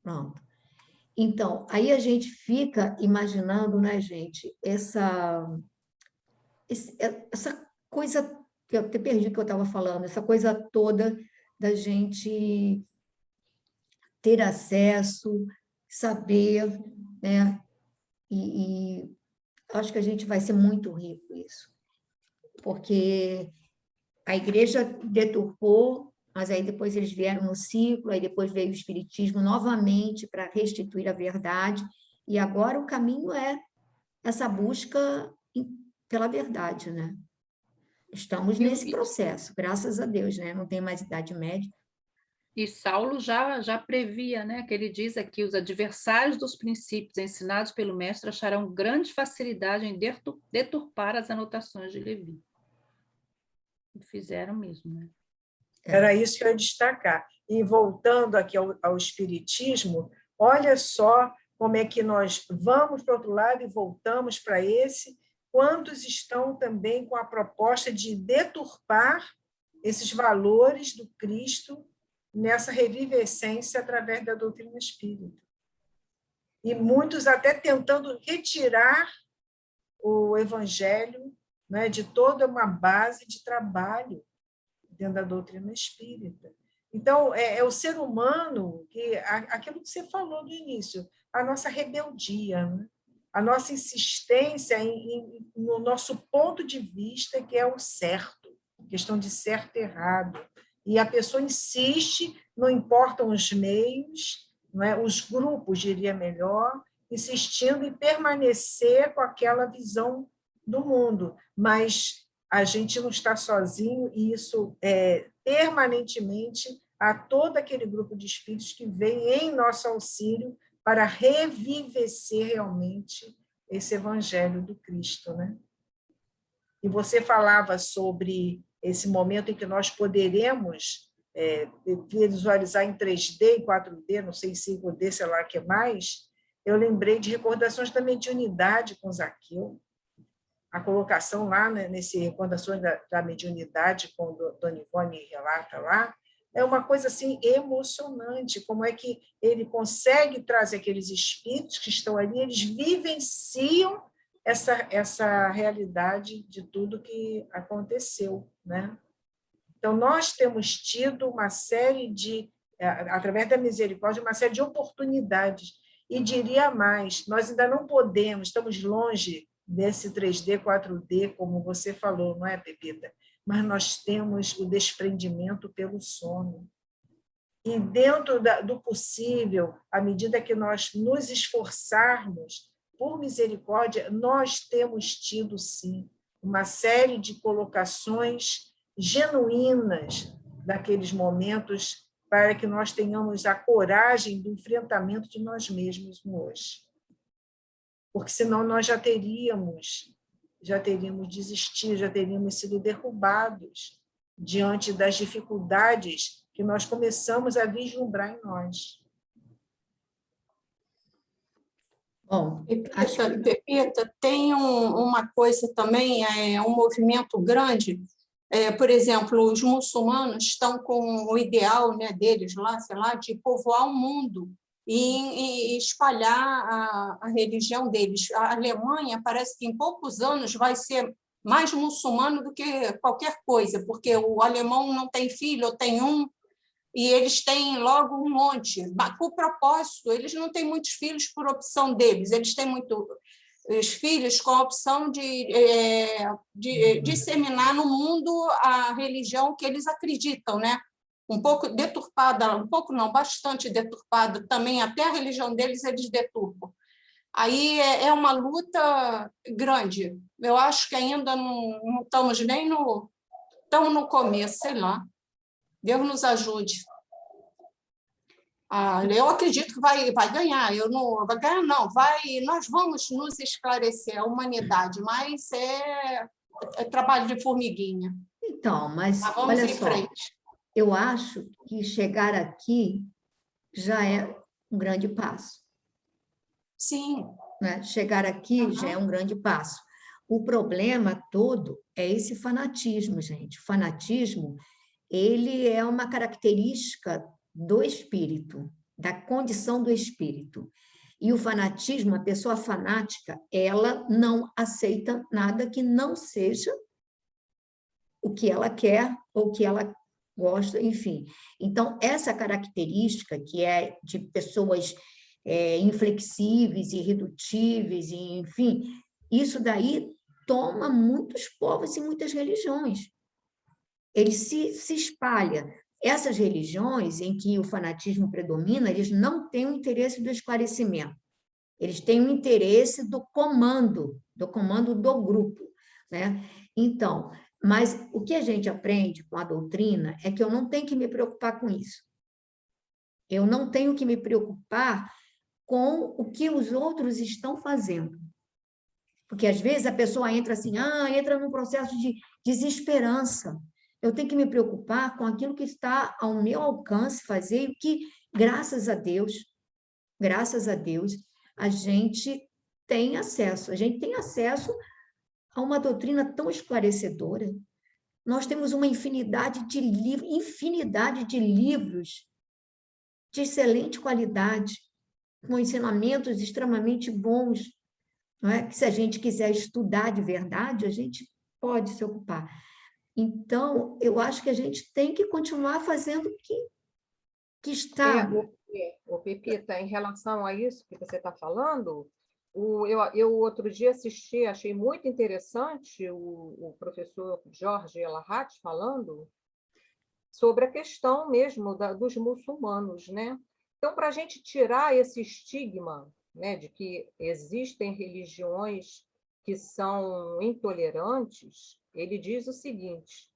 Pronto. Então, aí a gente fica imaginando, né, gente, essa coisa, que eu até perdi o que eu estava falando, essa coisa toda da gente ter acesso, saber, né? E acho que a gente vai ser muito rico isso, porque a igreja deturpou, mas aí depois eles vieram no ciclo, aí depois veio o espiritismo novamente para restituir a verdade, e agora o caminho é essa busca pela verdade, né? Estamos nesse E, processo, graças a Deus, né? Não tem mais idade média. e Saulo já previa, né, que ele diz aqui, os adversários dos princípios ensinados pelo mestre acharão grande facilidade em deturpar as anotações de Levi. E fizeram mesmo, né? Era isso que eu ia destacar. E voltando aqui ao Espiritismo, olha só como é que nós vamos para o outro lado e voltamos para esse. Quantos estão também com a proposta de deturpar esses valores do Cristo nessa revivescência através da doutrina espírita? E muitos até tentando retirar o Evangelho, né, de toda uma base de trabalho dentro da doutrina espírita. Então, é o ser humano, aquilo que você falou no início, a nossa rebeldia, né? A nossa insistência no nosso ponto de vista, que é o certo, questão de certo e errado. E a pessoa insiste, não importam os meios, não é? Os grupos, diria melhor, insistindo em permanecer com aquela visão do mundo, mas a gente não está sozinho, e isso é permanentemente a todo aquele grupo de espíritos que vem em nosso auxílio para revivecer realmente esse evangelho do Cristo, né? E você falava sobre esse momento em que nós poderemos visualizar em 3D, em 4D, não sei, em 5D, sei lá o que mais. Eu lembrei de recordações da mediunidade com Zaqueu, a colocação lá, né, nesse Recordações da Mediunidade, com Dona Ivone relata lá, é uma coisa assim emocionante, como é que ele consegue trazer aqueles espíritos que estão ali, eles vivenciam essa realidade de tudo que aconteceu, né? Então, nós temos tido uma série de, através da misericórdia, uma série de oportunidades, e diria mais, nós ainda não podemos, estamos longe desse 3D, 4D, como você falou, não é, Pepita? Mas nós temos o desprendimento pelo sono. E dentro do possível, à medida que nós nos esforçarmos por misericórdia, nós temos tido, sim, uma série de colocações genuínas daqueles momentos para que nós tenhamos a coragem do enfrentamento de nós mesmos hoje. Porque senão nós já teríamos desistido, já teríamos sido derrubados diante das dificuldades que nós começamos a vislumbrar em nós. Bom, Pepita, tem uma coisa também, um movimento grande. Por exemplo, os muçulmanos estão com o ideal, né, deles lá, sei lá, de povoar o mundo e espalhar a religião deles. A Alemanha parece que em poucos anos vai ser mais muçulmano do que qualquer coisa, porque o alemão não tem filho, ou tem um, e eles têm logo um monte. Por propósito, eles não têm muitos filhos por opção deles, eles têm os filhos com a opção de disseminar no mundo a religião que eles acreditam, né? Um pouco deturpada, um pouco não, bastante deturpada também, até a religião deles eles deturpam. Aí é uma luta grande. Eu acho que ainda não estamos nem estamos no começo, sei lá. Deus nos ajude. Eu acredito que vai ganhar. Eu não vai ganhar, não. Nós vamos nos esclarecer, a humanidade, mas é trabalho de formiguinha. então, mas vamos olha em só, frente. eu acho que chegar aqui já é um grande passo. Sim. Né? Chegar aqui já é um grande passo. O problema todo é esse fanatismo, gente. O fanatismo, ele é uma característica do espírito, da condição do espírito. E o fanatismo, a pessoa fanática, ela não aceita nada que não seja o que ela quer ou o que ela gosta, enfim. Então, essa característica que é de pessoas inflexíveis, irredutíveis, enfim, isso daí toma muitos povos e muitas religiões. Ele se espalha. Essas religiões em que o fanatismo predomina, eles não têm o interesse do esclarecimento. Eles têm o interesse do comando do grupo, né? Então, mas o que a gente aprende com a doutrina é que eu não tenho que me preocupar com isso. Eu não tenho que me preocupar com o que os outros estão fazendo. Porque, às vezes, a pessoa entra assim, entra num processo de desesperança. Eu tenho que me preocupar com aquilo que está ao meu alcance fazer e que, graças a Deus, a gente tem acesso. A gente tem acesso a uma doutrina tão esclarecedora. Nós temos uma infinidade de livros de excelente qualidade, com ensinamentos extremamente bons, não é? Que se a gente quiser estudar de verdade, a gente pode se ocupar. Então, eu acho que a gente tem que continuar fazendo o que está... Pepita, em relação a isso que você está falando, eu outro dia assisti, achei muito interessante o professor Jorge Elahat falando sobre a questão mesmo dos muçulmanos, né? Então, para a gente tirar esse estigma, né, de que existem religiões que são intolerantes, ele diz o seguinte,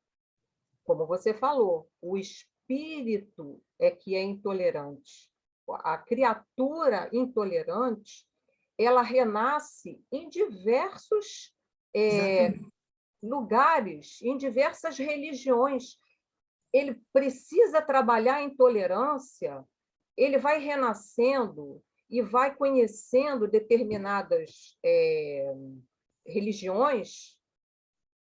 como você falou, o espírito é que é intolerante. A criatura intolerante, ela renasce em diversos lugares, em diversas religiões. Ele precisa trabalhar a intolerância, ele vai renascendo e vai conhecendo determinadas religiões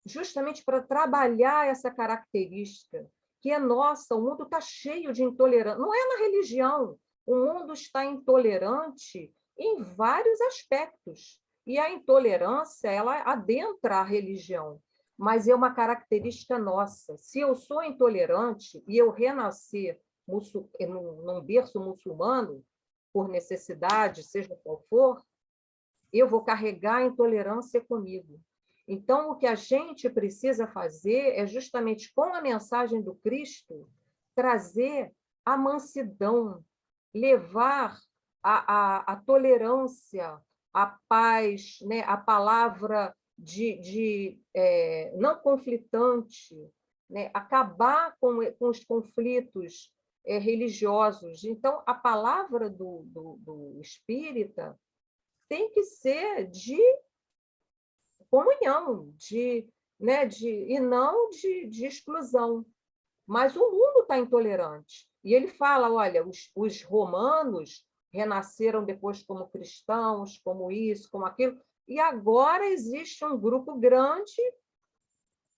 justamente para trabalhar essa característica que é nossa. O mundo está cheio de intolerância. Não é na religião. O mundo está intolerante em vários aspectos. E a intolerância, ela adentra a religião, mas é uma característica nossa. Se eu sou intolerante e eu renascer num berço muçulmano, por necessidade, seja qual for, eu vou carregar a intolerância comigo. Então, o que a gente precisa fazer é justamente, com a mensagem do Cristo, trazer a mansidão, levar a tolerância, a paz, né? A palavra não conflitante, né? Acabar com os conflitos religiosos. Então, a palavra do espírita tem que ser de comunhão, e não de exclusão. Mas o mundo está intolerante. E ele fala, olha, os romanos renasceram depois como cristãos, como isso, como aquilo, e agora existe um grupo grande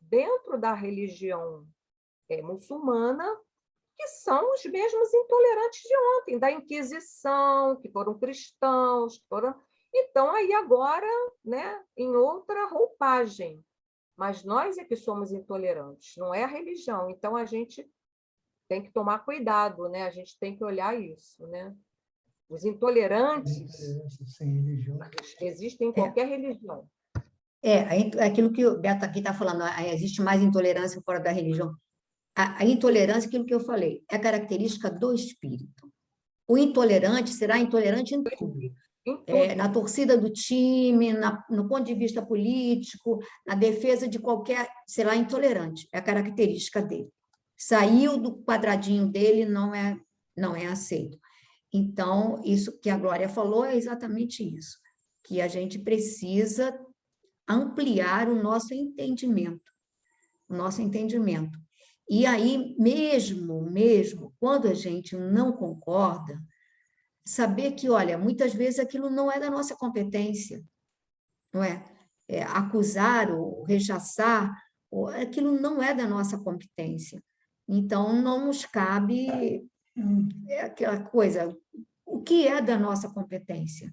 dentro da religião muçulmana que são os mesmos intolerantes de ontem, da Inquisição, que foram cristãos, que foram... Então, aí agora, né, em outra roupagem. Mas nós é que somos intolerantes, não é a religião. Então, a gente tem que tomar cuidado, né? A gente tem que olhar isso, né? Os intolerantes existem em qualquer religião. Aquilo que o Beto aqui está falando, existe mais intolerância fora da religião. A intolerância, aquilo que eu falei, é característica do espírito. O intolerante será intolerante em tudo. Na torcida do time, no ponto de vista político, na defesa de qualquer... será intolerante, é a característica dele. Saiu do quadradinho dele, não é aceito. Então, isso que a Glória falou é exatamente isso, que a gente precisa ampliar o nosso entendimento. E aí, mesmo quando a gente não concorda, saber que, olha, muitas vezes aquilo não é da nossa competência, não é? Acusar ou rechaçar, aquilo não é da nossa competência. Então, não nos cabe aquela coisa, o que é da nossa competência.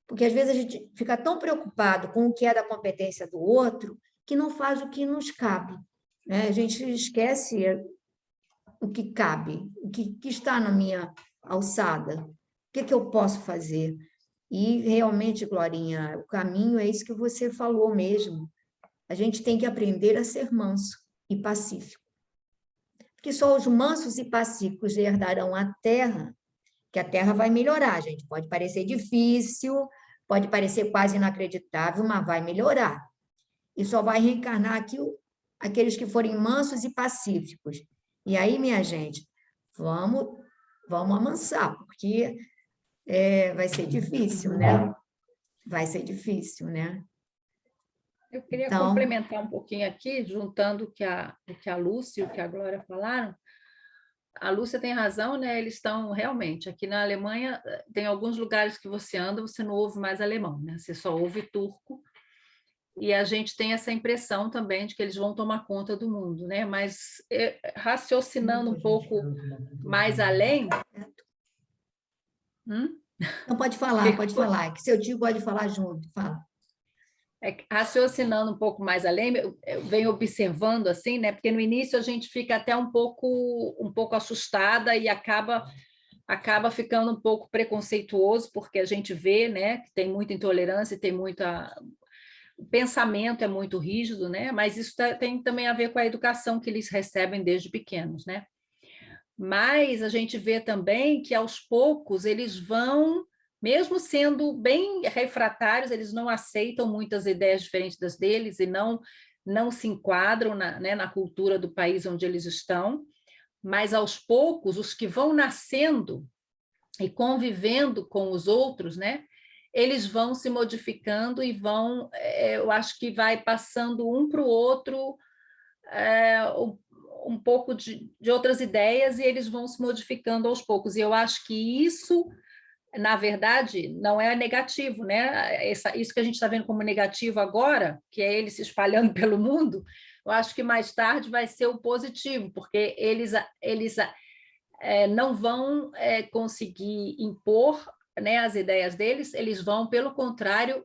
Porque, às vezes, a gente fica tão preocupado com o que é da competência do outro que não faz o que nos cabe, né? A gente esquece o que cabe, o que está na minha alçada, o que eu posso fazer. E, realmente, Glorinha, o caminho é isso que você falou mesmo. A gente tem que aprender a ser manso e pacífico. Porque só os mansos e pacíficos herdarão a terra, que a terra vai melhorar, gente. Pode parecer difícil, pode parecer quase inacreditável, mas vai melhorar. E só vai reencarnar aqui aqueles que forem mansos e pacíficos. E aí, minha gente, vamos amansar, porque vai ser difícil, né? Vai ser difícil, né? Eu queria Então, complementar um pouquinho aqui, juntando o que a Lúcia e o que a Glória falaram. A Lúcia tem razão, né? Eles estão realmente aqui na Alemanha. Tem alguns lugares que você anda, você não ouve mais alemão, né? Você só ouve turco. E a gente tem essa impressão também de que eles vão tomar conta do mundo, né? Mas raciocinando um pouco mais além. Não, pode falar, que se eu digo, pode falar junto, fala. Raciocinando um pouco mais além, eu venho observando assim, né? Porque no início a gente fica até um pouco assustada e acaba ficando um pouco preconceituoso, porque a gente vê, né, que tem muita intolerância, tem muita... O pensamento é muito rígido, né? Mas isso tem também a ver com a educação que eles recebem desde pequenos, né? Mas a gente vê também que aos poucos eles vão, mesmo sendo bem refratários, eles não aceitam muitas ideias diferentes das deles e não se enquadram na cultura do país onde eles estão, mas aos poucos os que vão nascendo e convivendo com os outros, né, eles vão se modificando e vão, eu acho que vai passando um para o outro um pouco de outras ideias e eles vão se modificando aos poucos. E eu acho que isso, na verdade, não é negativo, né? Isso que a gente está vendo como negativo agora, que é ele se espalhando pelo mundo, eu acho que mais tarde vai ser o positivo, porque eles não vão conseguir impor, né, as ideias deles, eles vão, pelo contrário,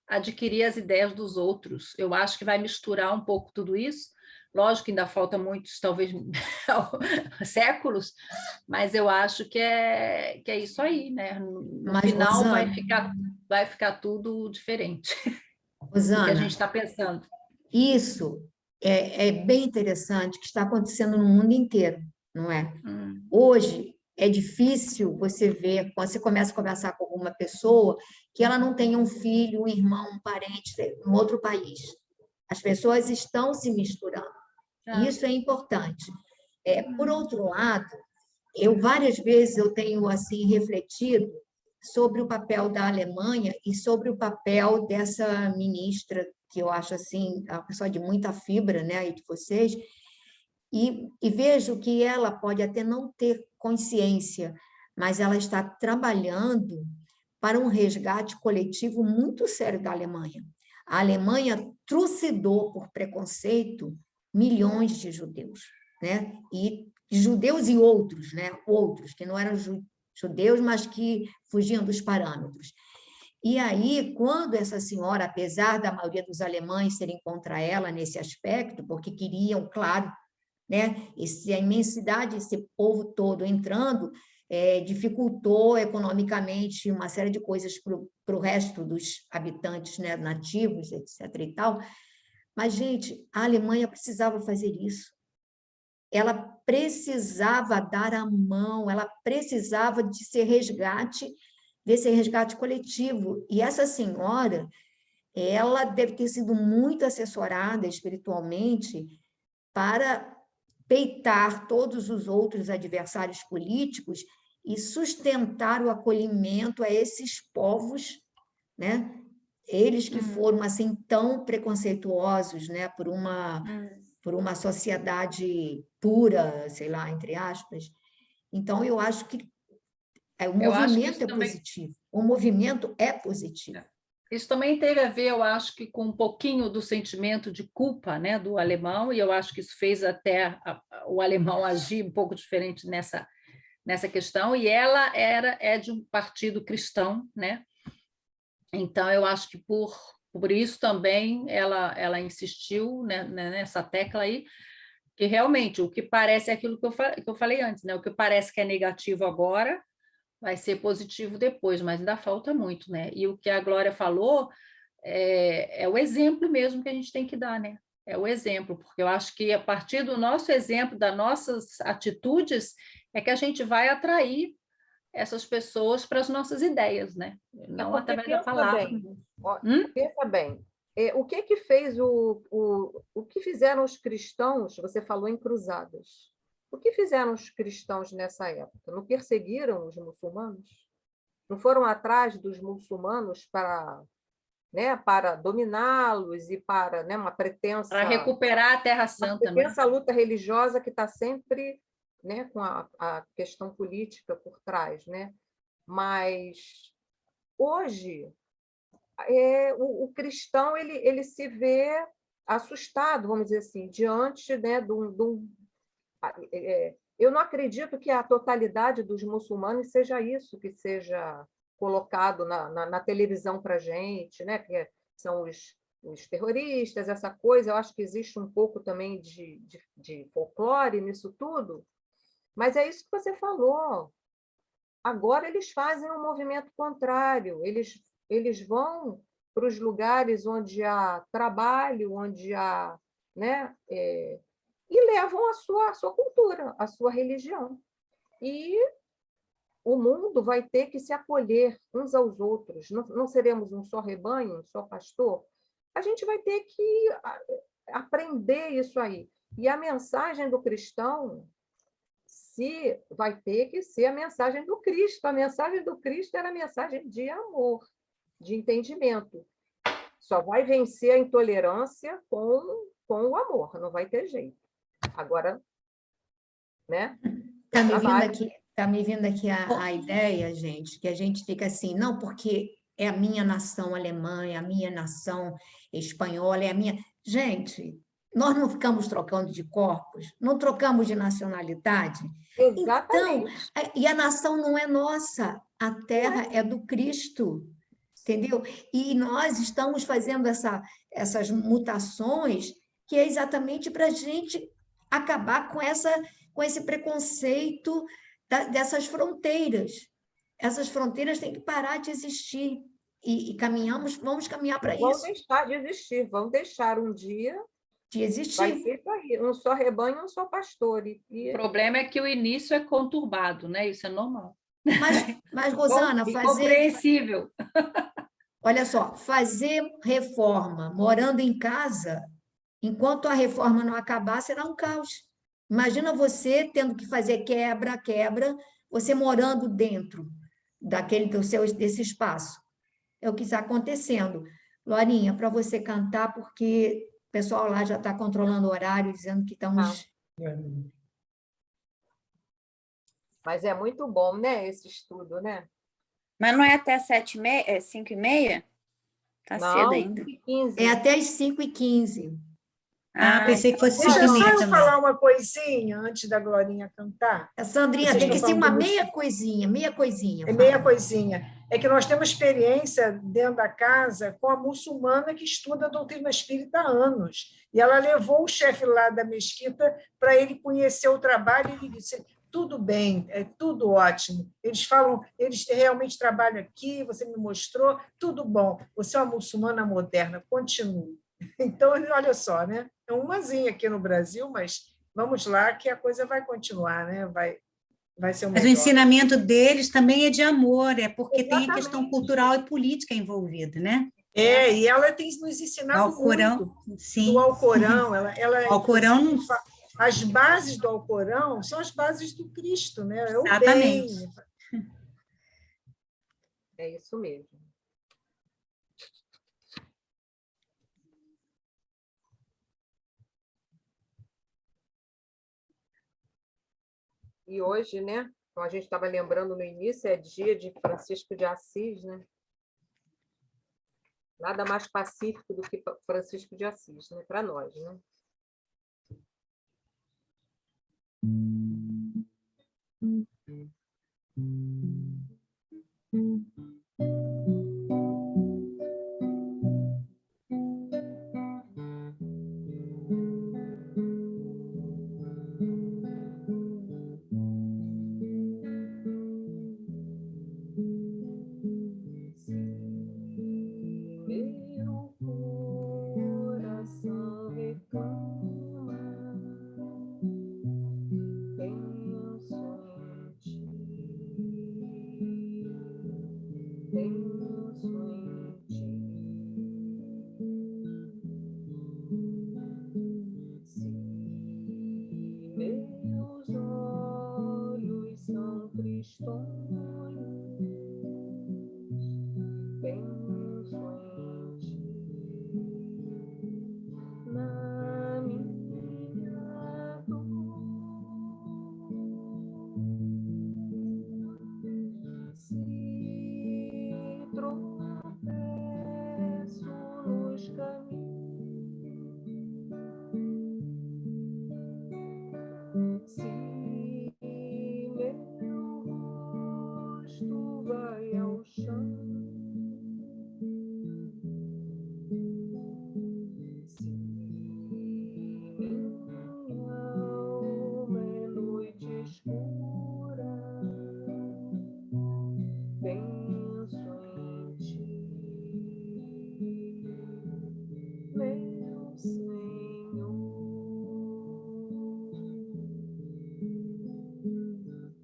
adquirir as ideias dos outros. Eu acho que vai misturar um pouco tudo isso. Lógico que ainda falta muitos, talvez, séculos, mas eu acho que é isso aí, né? No final Rosana, vai ficar tudo diferente do que a Rosana, gente está pensando. isso é bem interessante que está acontecendo no mundo inteiro, não é? Hoje é difícil você ver, quando você começa a conversar com alguma pessoa, que ela não tenha um filho, um irmão, um parente em outro país. As pessoas estão se misturando. E isso é importante. Por outro lado, várias vezes eu tenho assim refletido sobre o papel da Alemanha e sobre o papel dessa ministra, que eu acho assim, uma pessoa de muita fibra, né, aí de vocês, e vejo que ela pode até não ter consciência, mas ela está trabalhando para um resgate coletivo muito sério da Alemanha. A Alemanha trucidou por preconceito milhões de judeus, né? E judeus e outros, né? Outros que não eram judeus, mas que fugiam dos parâmetros. E aí, quando essa senhora, apesar da maioria dos alemães serem contra ela nesse aspecto, porque queriam, claro, né, a imensidade, esse povo todo entrando, dificultou economicamente uma série de coisas para o resto dos habitantes, né, nativos, etc. e tal. Mas, gente, a Alemanha precisava fazer isso. Ela precisava dar a mão, ela precisava desse resgate coletivo. E essa senhora, ela deve ter sido muito assessorada espiritualmente para peitar todos os outros adversários políticos e sustentar o acolhimento a esses povos, né? Eles que foram assim tão preconceituosos, né, por uma sociedade pura, sei lá, entre aspas. Então eu acho que o movimento é positivo. O movimento é positivo. Isso também teve a ver, eu acho, que com um pouquinho do sentimento de culpa, né, do alemão, e eu acho que isso fez até o alemão agir um pouco diferente nessa questão, e ela é de um partido cristão, né? Então, eu acho que por isso também ela insistiu, né, nessa tecla aí, que realmente o que parece é aquilo que eu falei antes, né? O que parece que é negativo agora vai ser positivo depois, mas ainda falta muito, né? E o que a Glória falou é o exemplo mesmo que a gente tem que dar, né? É o exemplo, porque eu acho que a partir do nosso exemplo, das nossas atitudes, é que a gente vai atrair essas pessoas para as nossas ideias, né? Não porque através da palavra. pensa bem, o que fez o que fizeram os cristãos? Você falou em cruzadas. O que fizeram os cristãos nessa época? Não perseguiram os muçulmanos? Não foram atrás dos muçulmanos para dominá-los e para, uma pretensa Para recuperar a Terra Santa, né? essa luta religiosa que está sempre, com a questão política por trás, né? Mas hoje o cristão ele se vê assustado, vamos dizer assim, diante, eu não acredito que a totalidade dos muçulmanos seja isso que seja colocado na televisão para a gente, né? Que são os terroristas, essa coisa. Eu acho que existe um pouco também de folclore nisso tudo, mas é isso que você falou. Agora eles fazem um movimento contrário, eles vão para os lugares onde há trabalho, onde há, né, e levam a sua cultura, a sua religião. E o mundo vai ter que se acolher uns aos outros. Não seremos um só rebanho, um só pastor. A gente vai ter que aprender isso aí. E a mensagem do cristão vai ter que ser a mensagem do Cristo. A mensagem do Cristo era a mensagem de amor, de entendimento. Só vai vencer a intolerância com o amor, não vai ter jeito. Agora, né? Está me vindo aqui a ideia, gente, que a gente fica assim, não, porque é a minha nação alemã, é a minha nação espanhola, é a minha. Gente, nós não ficamos trocando de corpos, não trocamos de nacionalidade. Então, Exatamente. e a nação não é nossa, a terra é do Cristo, entendeu? E nós estamos fazendo essas mutações que é exatamente para a gente acabar com esse preconceito dessas fronteiras. Essas fronteiras têm que parar de existir e vamos caminhar para Vão isso, deixar de existir, vão deixar um dia, de vai existir. ser isso aí, um só rebanho, um só pastor. O problema é que o início é conturbado, né? Isso é normal. Mas Rosana, Compreensível. olha só, fazer reforma morando em casa, enquanto a reforma não acabar, será um caos. Imagina você tendo que fazer quebra, você morando dentro desse espaço. É o que está acontecendo. Lorinha, para você cantar, porque o pessoal lá já está controlando o horário, dizendo que estamos. Mas é muito bom, né, esse estudo, né? Mas não é até 7h30, 5h30? Tá cedo ainda. 15. É até as 5h15. Pensei que fosse Deixa só 5h30 eu também. falar uma coisinha antes da Glorinha cantar. A Sandrinha, Vocês tem que estão ser falando uma do meia coisinha, É meia fala. coisinha. É que nós temos experiência dentro da casa com a muçulmana que estuda a doutrina espírita há anos. E ela levou o chefe lá da mesquita para ele conhecer o trabalho e ele disse: tudo bem, é tudo ótimo. Eles realmente trabalham aqui, você me mostrou, tudo bom. Você é uma muçulmana moderna, continue. Então, olha só, né? É umazinha aqui no Brasil, mas vamos lá que a coisa vai continuar, né? Vai ser o melhor. Mas o ensinamento deles também é de amor, é porque tem a questão Exatamente. cultural e política envolvida, né? E ela tem nos ensinado Alcorão, muito. sim. Do Alcorão, ela Alcorão, as bases do Alcorão são as bases do Cristo, né? É o bem. exatamente. É isso mesmo. E hoje, né? Como a gente estava lembrando no início, é dia de Francisco de Assis, né? Nada mais pacífico do que Francisco de Assis, né? Para nós, né? Meu coração reclama, penso em ti, penso em ti. Se meus olhos são tristonhos, penso em ti. Na minha dor, se tropeço nos caminhos, se meu rosto vai ao chão, se minha alma é noite escura, penso em ti, meu Senhor.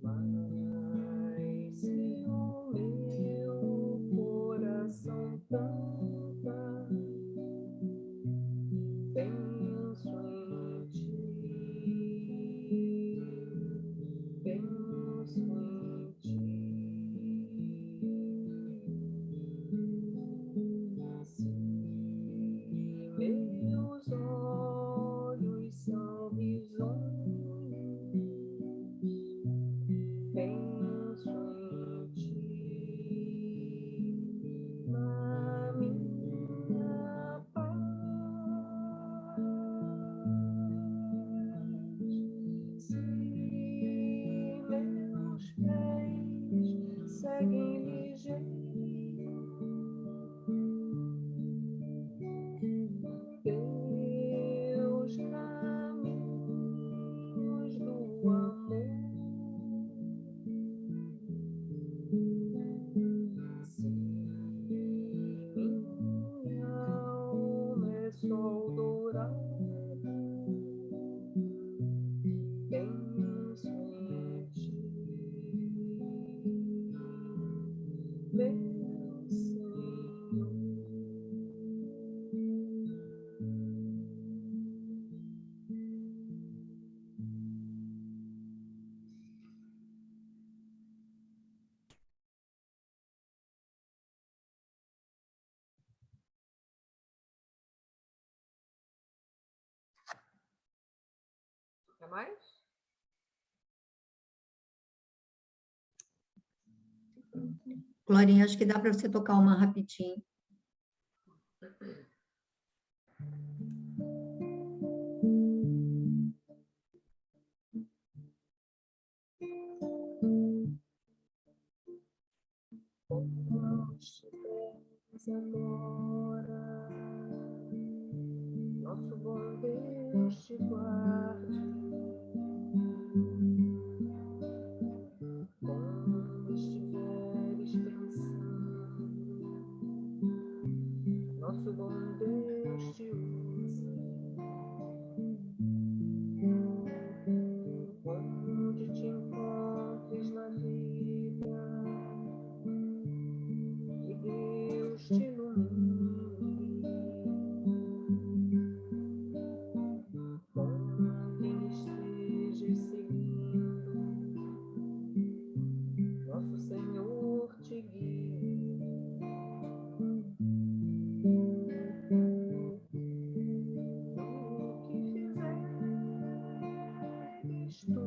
Mas se o meu coração canta, penso em ti, penso em ti. Se meus olhos são risonhos, penso em ti. Na minha paz, se meus pés seguem ligeiros teus caminhos do amor, se minha alma é sol dourado, penso em ti, meu Senhor. Quer mais? Glorinha, acho que dá para você tocar uma rapidinho. Como estiveres agora, nosso bom Deus te guarde. Como estiveres pensando, nosso bom Deus te use. Onde te encontres na vida, que Deus te ilumine. Com quem estejas seguindo, nosso Senhor te guie. No que fizeres tu,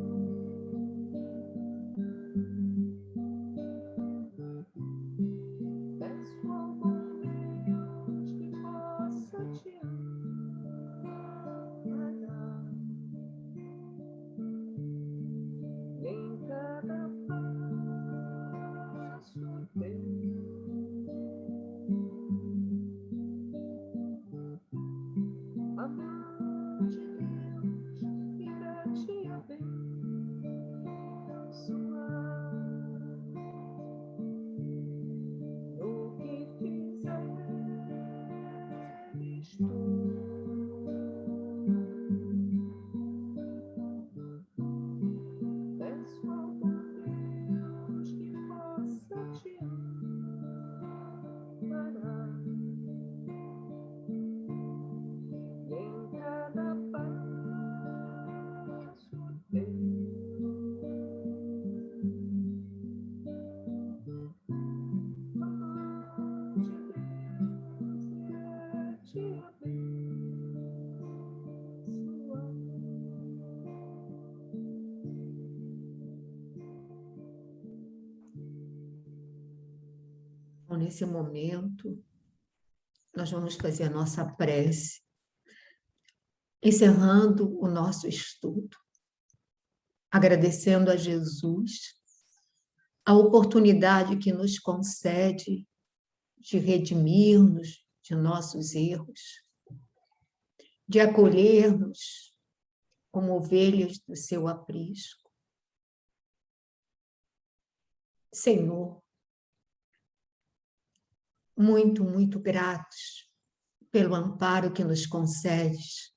peço ao bom Então, nesse momento, nós vamos fazer a nossa prece, encerrando o nosso estudo, agradecendo a Jesus a oportunidade que nos concede de redimir-nos de nossos erros, de acolher-nos como ovelhas do seu aprisco. Senhor, muito, muito gratos pelo amparo que nos concedes,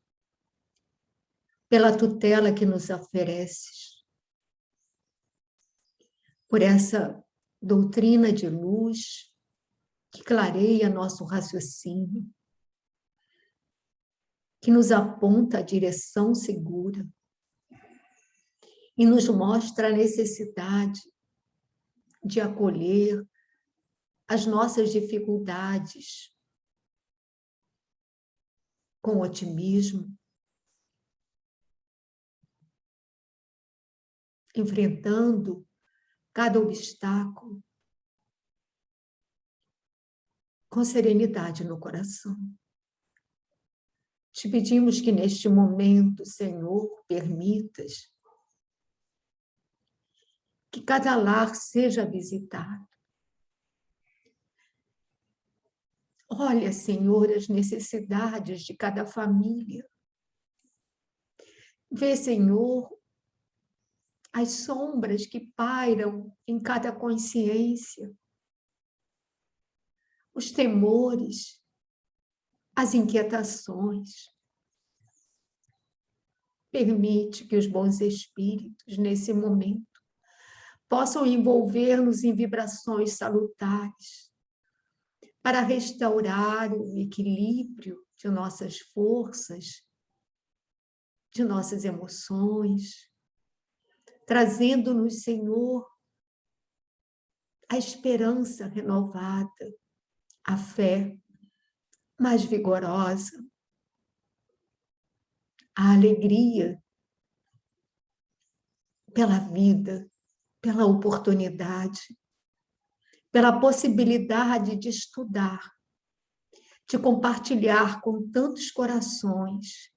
pela tutela que nos ofereces, por essa doutrina de luz que clareia nosso raciocínio, que nos aponta a direção segura e nos mostra a necessidade de acolher as nossas dificuldades com otimismo, enfrentando cada obstáculo com serenidade no coração. Te pedimos que neste momento, Senhor, permitas que cada lar seja visitado. Olha, Senhor, as necessidades de cada família. Vê, Senhor, as sombras que pairam em cada consciência, os temores, as inquietações. Permite que os bons espíritos, nesse momento, possam envolver-nos em vibrações salutares para restaurar o equilíbrio de nossas forças, de nossas emoções, trazendo-nos, Senhor, a esperança renovada, a fé mais vigorosa, a alegria pela vida, pela oportunidade, pela possibilidade de estudar, de compartilhar com tantos corações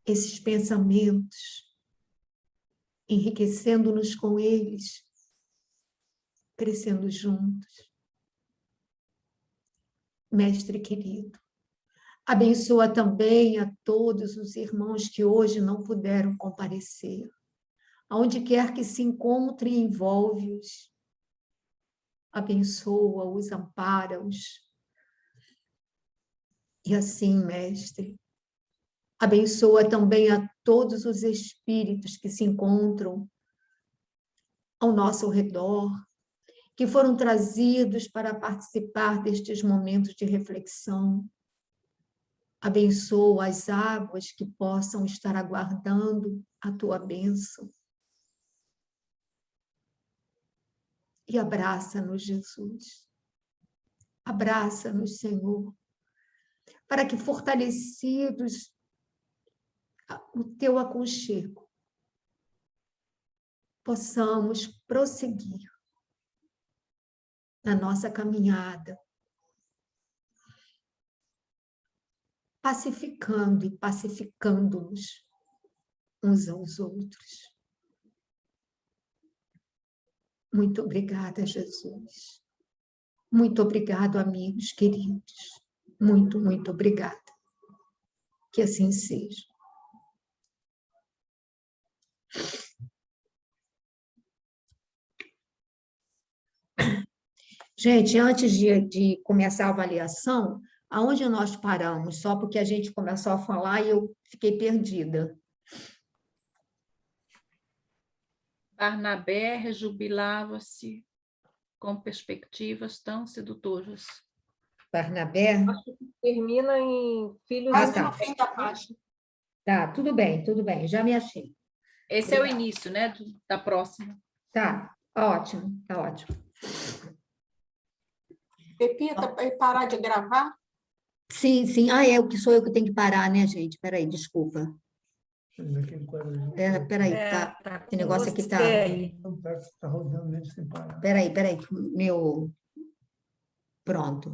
esses pensamentos, enriquecendo-nos com eles, crescendo juntos. Mestre querido, abençoa também a todos os irmãos que hoje não puderam comparecer. Aonde quer que se encontrem, envolve-os. Abençoa-os, ampara-os. E assim, Mestre, abençoa também a todos os espíritos que se encontram ao nosso redor, que foram trazidos para participar destes momentos de reflexão. Abençoa as águas que possam estar aguardando a tua bênção. E abraça-nos, Jesus. Abraça-nos, Senhor, para que, fortalecidos no teu aconchego, possamos prosseguir na nossa caminhada, pacificando e pacificando-nos uns aos outros. Muito obrigada, Jesus. Muito obrigado, amigos queridos. Muito, muito obrigada. Que assim seja. Gente, antes de começar a avaliação, aonde nós paramos? Só porque a gente começou a falar e eu fiquei perdida. Barnabé rejubilava-se com perspectivas tão sedutoras. Barnabé? Acho que termina em Filhos Ah, e tá. No fim da página. Tá, tudo bem, já me achei. Esse é o início, né, da próxima. Tá, ótimo, tá ótimo. Pepita, para parar de gravar? Sim, sim. Ah, é o que sou eu que tenho que parar, né, gente? Peraí, desculpa. Peraí, tá. Tá Esse negócio aqui tá. aí. Peraí, meu. Pronto.